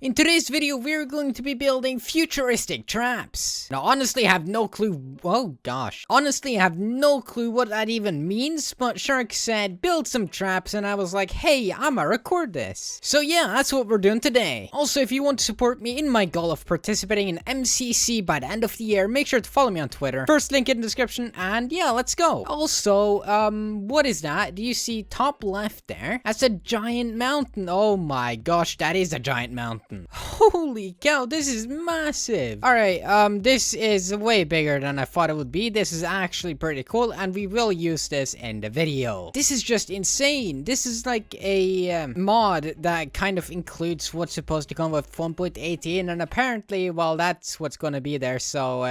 In today's video, we're going to be building futuristic traps. Now, honestly, I have no clue. Oh gosh. Honestly, I have no clue what that even means, but Shark said build some traps, and I was like, hey, I'ma record this. So yeah, that's what we're doing today. Also, if you want to support me in my goal of participating in MCC by the end of the year, make sure to follow me on Twitter. First link in the description, and yeah, let's go. Also, what is that? Do you see top left there? That's a giant mountain. Oh my gosh, that is a giant mountain. Holy cow, this is massive. Alright, this is way bigger than I thought it would be. This is actually pretty cool, and we will use this in the video. This is just insane. This is like a mod that kind of includes what's supposed to come with 1.18, and apparently, well, that's what's gonna be there, so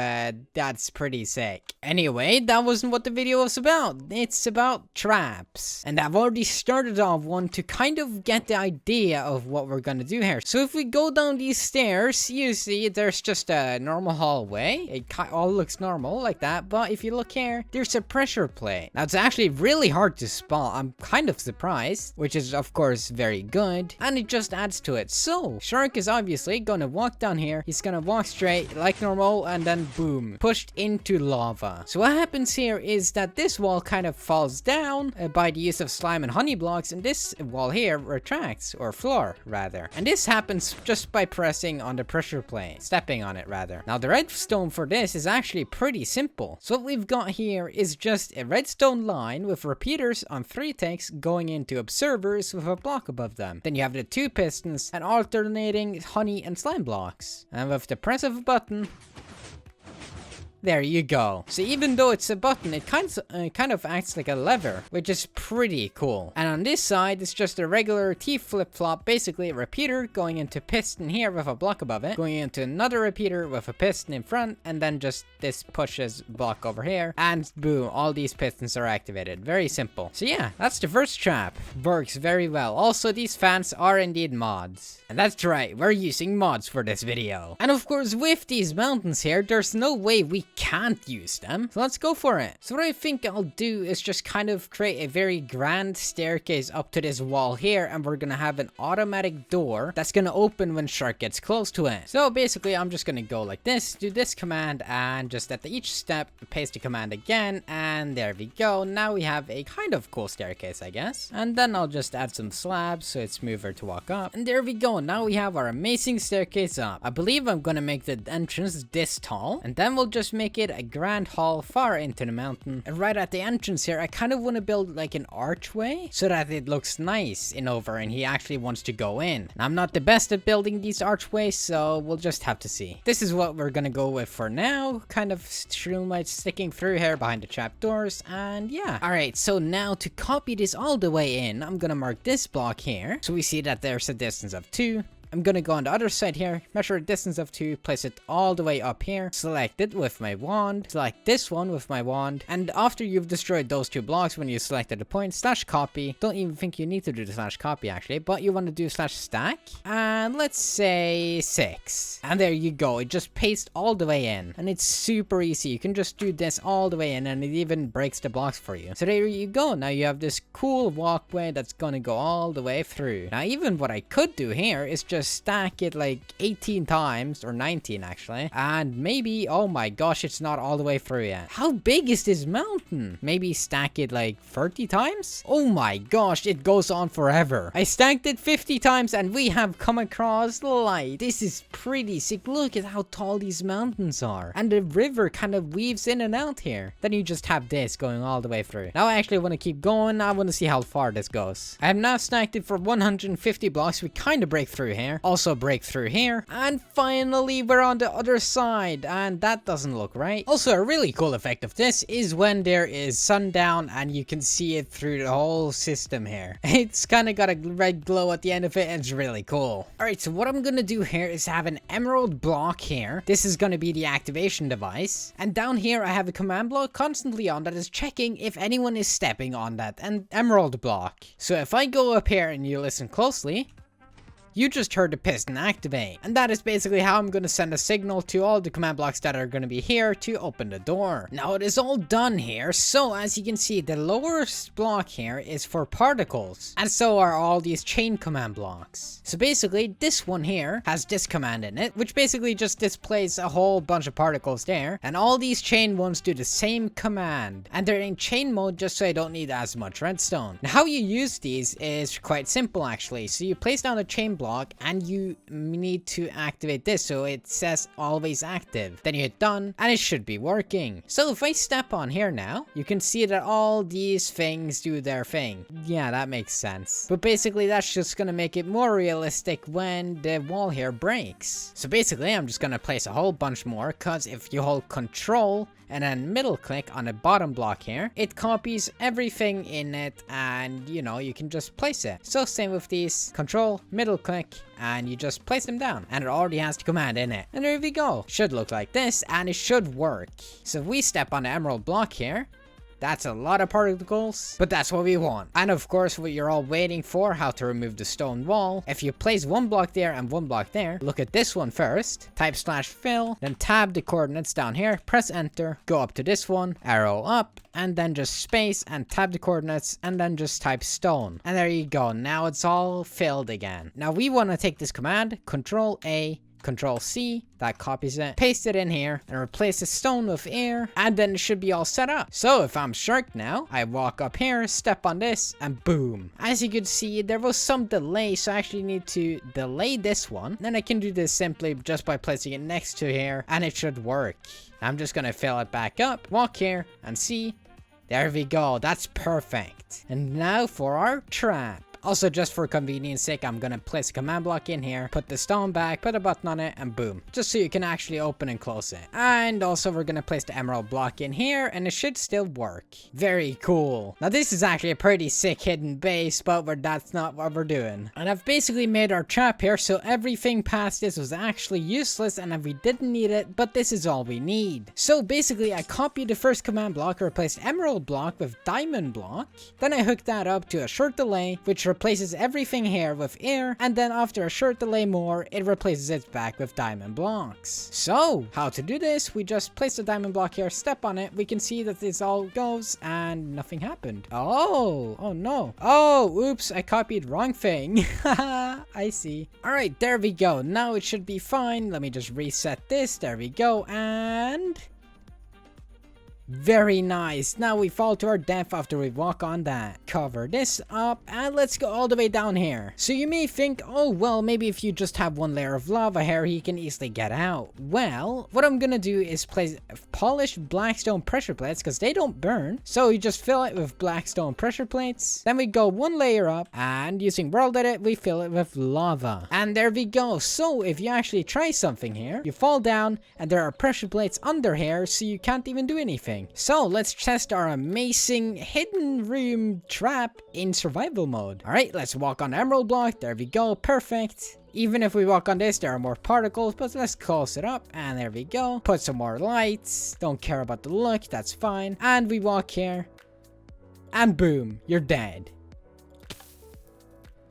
that's pretty sick. Anyway, that wasn't what the video was about. It's about traps, and I've already started off one to kind of get the idea of what we're gonna do here. So if we go down these stairs, you see there's just a normal hallway. It all looks normal like that, but if you look here, there's a pressure plate. Now, it's actually really hard to spot. I'm kind of surprised, which is of course very good, and it just adds to it. So Shark is obviously gonna walk down here. He's gonna walk straight like normal, and then boom, pushed into lava. So what happens here is that this wall kind of falls down by the use of slime and honey blocks, and this wall here retracts, or floor rather, and this happens just by pressing on the pressure plate, stepping on it rather. Now, the redstone for this is actually pretty simple. So what we've got here is just a redstone line with repeaters on 3 ticks going into observers with a block above them. Then you have the 2 pistons and alternating honey and slime blocks. And with the press of a button, there you go. So even though it's a button, it kind of acts like a lever, which is pretty cool. And on this side, it's just a regular T flip-flop, basically a repeater going into piston here with a block above it, going into another repeater with a piston in front, and then just this pushes block over here, and boom, all these pistons are activated. Very simple. So yeah, that's the first trap. Works very well. Also, these fans are indeed mods. And that's right, we're using mods for this video. And of course, with these mountains here, there's no way we can't use them. So let's go for it. So what I think I'll do is just kind of create a very grand staircase up to this wall here, and we're gonna have an automatic door that's gonna open when Shark gets close to it. So basically, I'm just gonna go like this, do this command, and just at each step, paste the command again, and there we go. Now we have a kind of cool staircase, I guess. And then I'll just add some slabs so it's smoother to walk up. And there we go. Now we have our amazing staircase up. I believe I'm gonna make the entrance this tall, and then we'll just make it a grand hall far into the mountain. And right at the entrance here, I kind of want to build like an archway so that it looks nice in over and he actually wants to go in. And I'm not the best at building these archways, so we'll just have to see. This is what we're gonna go with for now. Kind of shroom sticking through here behind the trapdoors, and yeah. Alright, so now to copy this all the way in, I'm gonna mark this block here. So we see that there's a distance of 2. I'm gonna go on the other side here, measure a distance of 2, place it all the way up here, select it with my wand, select this one with my wand, and after you've destroyed those 2 blocks when you selected the point, slash copy. Don't even think you need to do the slash copy actually, but you want to do slash stack, and let's say 6. And there you go, it just pastes all the way in, and it's super easy. You can just do this all the way in, and it even breaks the blocks for you. So there you go, now you have this cool walkway that's gonna go all the way through. Now even what I could do here is just stack it like 18 times, or 19 actually, and maybe, oh my gosh, it's not all the way through yet. How big is this mountain? Maybe stack it like 30 times? Oh my gosh, it goes on forever. I stacked it 50 times and we have come across light. This is pretty sick. Look at how tall these mountains are, and the river kind of weaves in and out here. Then you just have this going all the way through. Now I actually want to keep going. I want to see how far this goes. I have now stacked it for 150 blocks. We kind of break through here. Also break through here, and finally we're on the other side, and that doesn't look right. Also, a really cool effect of this is when there is sundown and you can see it through the whole system here. It's kind of got a red glow at the end of it, and it's really cool. Alright, so what I'm gonna do here is have an emerald block here. This is gonna be the activation device, and down here I have a command block constantly on that is checking if anyone is stepping on that emerald block. So if I go up here and you listen closely, you just heard the piston activate. And that is basically how I'm going to send a signal to all the command blocks that are going to be here to open the door. Now it is all done here. So as you can see, the lowest block here is for particles. And so are all these chain command blocks. So basically this one here has this command in it, which basically just displays a whole bunch of particles there. And all these chain ones do the same command. And they're in chain mode just so I don't need as much redstone. Now how you use these is quite simple actually. So you place down a chain block and you need to activate this so it says always active. Then you hit done and it should be working. So if I step on here now, you can see that all these things do their thing. Yeah, that makes sense. But basically that's just gonna make it more realistic when the wall here breaks. So basically I'm just gonna place a whole bunch more, because if you hold control and then middle click on the bottom block here, it copies everything in it, and you know, you can just place it. So same with these, control, middle click, and you just place them down, and it already has the command in it. And there we go. Should look like this, and it should work. So if we step on the emerald block here, that's a lot of particles, but that's what we want. And of course, what you're all waiting for, how to remove the stone wall. If you place one block there and one block there, look at this one first, type /fill, then tab the coordinates down here, press enter, go up to this one, arrow up, and then just space and tab the coordinates, and then just type stone. And there you go. Now it's all filled again. Now we want to take this command, Control A, Control C, that copies it, paste it in here, and replace the stone with air, and then it should be all set up. So if I'm Shark now, I walk up here, step on this, and boom. As you can see, there was some delay, so I actually need to delay this one. Then I can do this simply just by placing it next to here, and it should work. I'm just gonna fill it back up, walk here, and see. There we go, that's perfect. And now for our trap. Also, just for convenience sake, I'm gonna place a command block in here, put the stone back, put a button on it, and boom. Just so you can actually open and close it. And also, we're gonna place the emerald block in here, and it should still work. Very cool. Now, this is actually a pretty sick hidden base, but that's not what we're doing. And I've basically made our trap here, so everything past this was actually useless, and we didn't need it, but this is all we need. So basically, I copied the first command block, replaced emerald block with diamond block. Then I hooked that up to a short delay, which replaces everything here with air, and then after a short delay more, it replaces it back with diamond blocks. So how to do this? We just place the diamond block here, step on it, we can see that this all goes and nothing happened. Oh no. Oh, oops, I copied wrong thing. Haha, I see. All right, there we go. Now it should be fine. Let me just reset this. There we go. And very nice. Now we fall to our death after we walk on that. Cover this up and let's go all the way down here. So you may think, oh well, maybe if you just have one layer of lava here, he can easily get out. Well, what I'm gonna do is place polished blackstone pressure plates because they don't burn. So you just fill it with blackstone pressure plates. Then we go one layer up and using world edit, we fill it with lava. And there we go. So if you actually try something here, you fall down and there are pressure plates under here, so you can't even do anything. So let's test our amazing hidden room trap in survival mode. All right, let's walk on the emerald block. There we go. Perfect. Even if we walk on this, there are more particles, but let's close it up. And there we go. Put some more lights. Don't care about the look. That's fine. And we walk here. And boom, you're dead.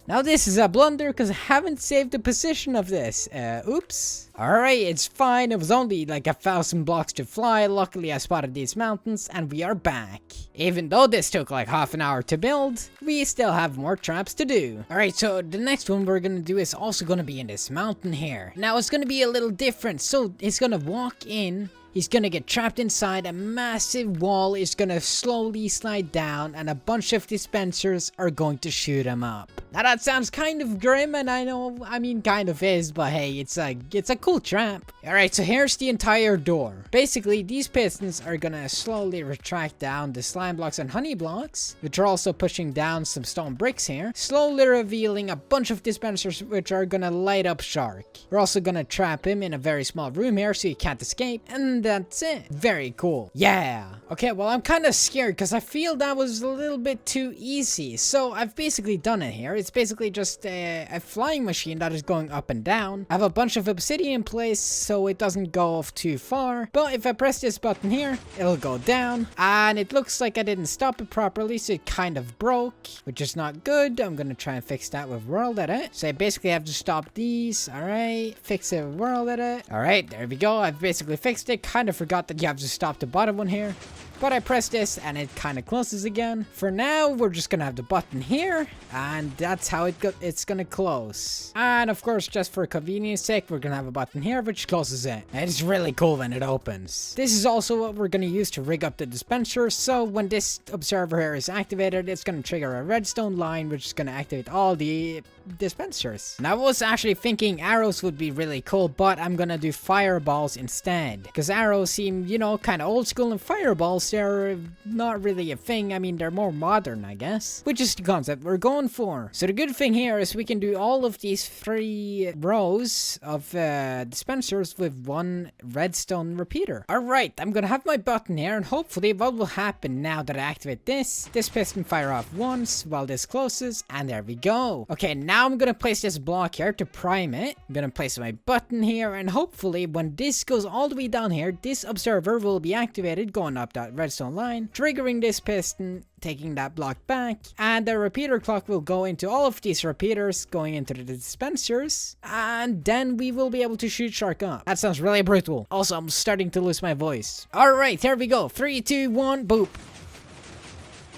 Now this is a blunder because I haven't saved the position of this. Oops. Alright, it's fine. It was only like 1,000 blocks to fly. Luckily I spotted these mountains and we are back. Even though this took like half an hour to build, we still have more traps to do. Alright, so the next one we're gonna do is also gonna be in this mountain here. Now it's gonna be a little different. So it's gonna walk in. He's gonna get trapped inside, a massive wall is gonna slowly slide down, and a bunch of dispensers are going to shoot him up. Now that sounds kind of grim, and I know, I mean kind of is, but hey, it's a cool trap. Alright, so here's the entire door. Basically, these pistons are gonna slowly retract down the slime blocks and honey blocks, which are also pushing down some stone bricks here, slowly revealing a bunch of dispensers which are gonna light up Shark. We're also gonna trap him in a very small room here so he can't escape, and that's it. Very cool. Yeah. Okay, well, I'm kind of scared because I feel that was a little bit too easy. So I've basically done it here. It's basically just a flying machine that is going up and down. I have a bunch of obsidian placed so it doesn't go off too far. But if I press this button here, it'll go down. And it looks like I didn't stop it properly, so it kind of broke, which is not good. I'm gonna try and fix that with world edit. So I basically have to stop these. All right, fix it with world edit. All right, there we go. I've basically fixed it. Kind of forgot that you have to stop the bottom one here. But I press this and it kind of closes again. For now, we're just gonna have the button here, and that's how it's gonna close. And of course, just for convenience sake, we're gonna have a button here which closes it. And it's really cool when it opens. This is also what we're gonna use to rig up the dispenser. So when this observer here is activated, it's gonna trigger a redstone line which is gonna activate all the dispensers. And I was actually thinking arrows would be really cool, but I'm gonna do fireballs instead, because arrows seem, you know, kind of old school, and fireballs, they're not really a thing. I mean, they're more modern, I guess, which is the concept we're going for. So the good thing here is we can do all of these 3 rows of dispensers with 1 redstone repeater. All right, I'm gonna have my button here, and hopefully what will happen now that I activate this piston fire off once while this closes, and there we go. Okay, now I'm gonna place this block here to prime it. I'm gonna place my button here, and hopefully when this goes all the way down here, this observer will be activated, going up that redstone line, triggering this piston, taking that block back, and the repeater clock will go into all of these repeaters, going into the dispensers, and then we will be able to shoot Shark up. That sounds really brutal. Also, I'm starting to lose my voice. All right, here we go. 3, 2, 1, boop.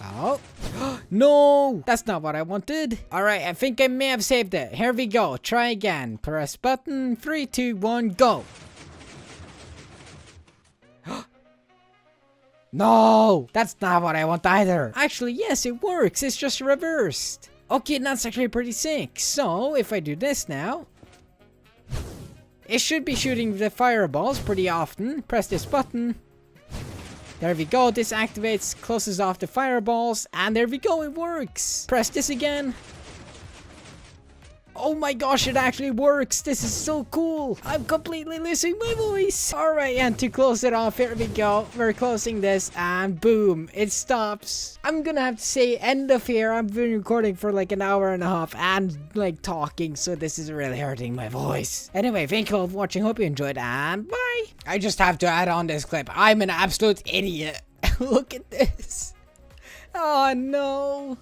Oh, no, that's not what I wanted. All right, I think I may have saved it. Here we go. Try again. Press button. 3, 2, 1, go. No, that's not what I want either. Actually, yes, it works. It's just reversed. Okay, that's actually pretty sick. So if I do this now, it should be shooting the fireballs pretty often. Press this button. There we go. This activates, closes off the fireballs, and there we go. It works. Press this again. Oh my gosh, it actually works. This is so cool. I'm completely losing my voice. All right, and to close it off, here we go. We're closing this, and boom, it stops. I'm gonna have to say end of here. I've been recording for like an hour and a half and like talking, so this is really hurting my voice. Anyway, thank you all for watching. Hope you enjoyed, and bye. I just have to add on this clip. I'm an absolute idiot. Look at this. Oh no.